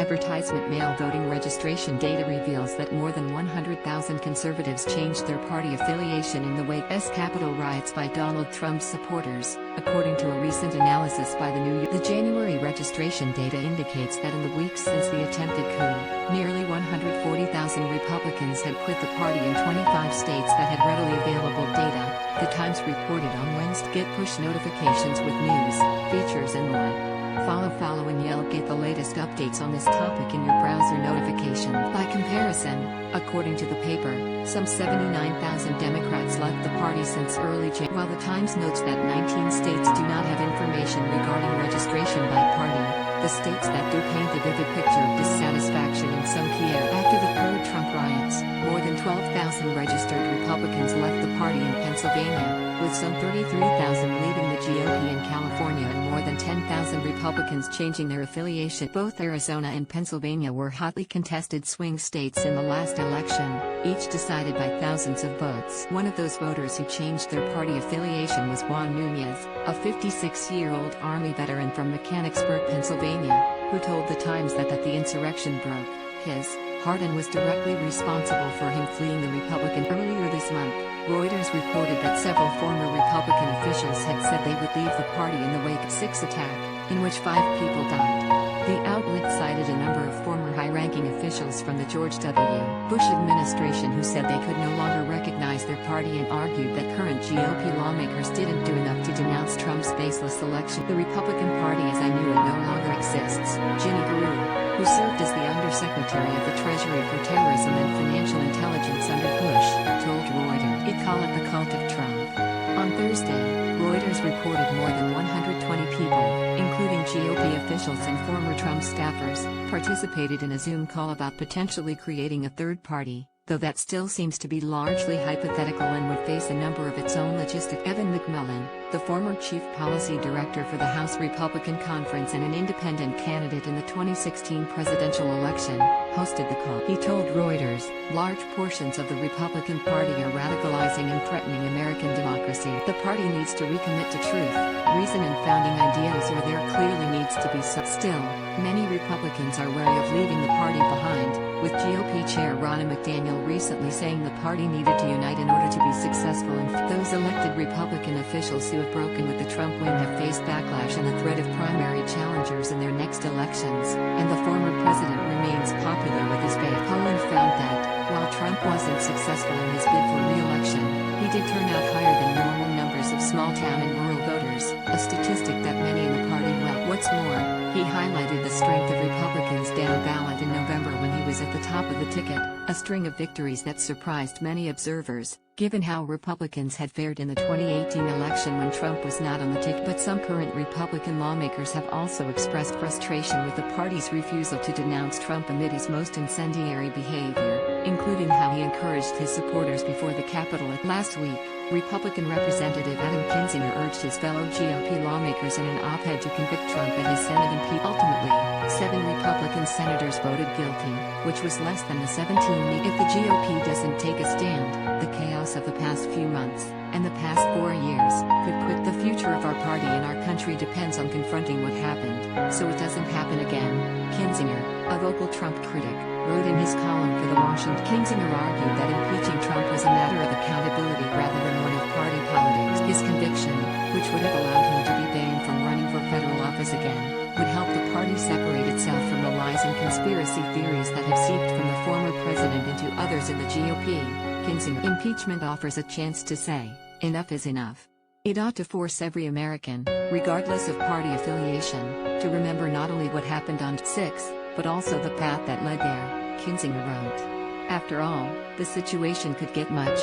advertisement mail voting registration data reveals that more than 100,000 conservatives changed their party affiliation in the wake of Capitol riots by Donald Trump's supporters, according to a recent analysis by the New York. The January registration data indicates that in the weeks since the attempted coup, nearly 140,000 Republicans had quit the party in 25 states that had readily available data, The Times reported on Wednesday. Get push notifications with news, features and more. Follow and Yelp. Get the latest updates on this topic in your browser notification. By comparison, according to the paper, some 79,000 Democrats left the party since early January. While the Times notes that 19 states do not have information regarding registration by party, the states that do paint a vivid picture of dissatisfaction in some key areas. After the pro-Trump riots, more than 12,000 registered Republicans left the party in Pennsylvania, with some 33,000 leaving the GOP in California and more than 10,000 Republicans changing their affiliation. Both Arizona and Pennsylvania were hotly contested swing states in the last election, each decided by thousands of votes. One of those voters who changed their party affiliation was Juan Nunez, a 56-year-old Army veteran from Mechanicsburg, Pennsylvania, who told The Times that the insurrection broke his heart and was directly responsible for him fleeing the Republican. Earlier this month, Reuters reported that several former Republican officials had said they would leave the party in the wake of 6 attack, in which 5 people died. The outlet cited a number of former high-ranking officials from the George W. Bush administration who said they could no longer recognize their party and argued that current GOP lawmakers didn't do enough to denounce Trump's baseless election. The Republican Party as I knew it no longer exists, Ginny Garou, who served as the Undersecretary of the Treasury for Terrorism and Financial Intelligence under Bush, told Reuters. It called it the cult of Trump. On Thursday, Reuters reported more than 120 people, including GOP officials and former Trump staffers, participated in a Zoom call about potentially creating a third party, though that still seems to be largely hypothetical and would face a number of its own logistics. Evan McMullin, the former chief policy director for the House Republican Conference and an independent candidate in the 2016 presidential election, hosted the call. He told Reuters, large portions of the Republican Party are radicalizing and threatening American democracy. The party needs to recommit to truth, reason and founding ideals, or there clearly needs to be some. Still, many Republicans are wary of leaving the party behind, with GOP Chair Ronna McDaniel recently saying the party needed to unite in order to be successful. Those elected Republican officials who have broken with the Trump win have faced backlash and the threat of primary challengers in their next elections, and the former president remains popular with his base. Poland found that, while Trump wasn't successful in his bid for re-election, he did turn out higher than normal numbers of small-town and rural voters, a statistic that many in the party well. What's more, he highlighted the strength of Republicans down ballot in November when he was at the top of the ticket, a string of victories that surprised many observers, given how Republicans had fared in the 2018 election when Trump was not on the ticket. But some current Republican lawmakers have also expressed frustration with the party's refusal to denounce Trump amid his most incendiary behavior, including how he encouraged his supporters before the Capitol. Last week, Republican Representative Adam Kinzinger urged his fellow GOP lawmakers in an op-ed to convict Trump at his Senate impeachment. Ultimately, 7 Republican senators voted guilty, which was less than the 17 needed. If the GOP doesn't take a stand, the chaos of the past few months, and the past 4 years, could quit. The future of our party and our country depends on confronting what happened, so it doesn't happen again, Kinzinger, a vocal Trump critic, wrote in his column for the Washington. Kinzinger argued that impeaching Trump was a matter of accountability rather than one of party politics. His conviction, which would have allowed him to be banned from running for federal office again, would help the party separate itself from the lies and conspiracy theories that have seeped from the former president into others in the GOP. Kinzinger. Impeachment offers a chance to say, enough is enough. It ought to force every American, regardless of party affiliation, to remember not only what happened on 6, but also the path that led there, Kinzinger wrote. After all, the situation could get much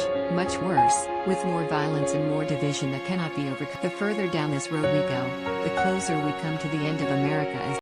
worse, with more violence and more division that cannot be overcome. The further down this road we go, the closer we come to the end of America as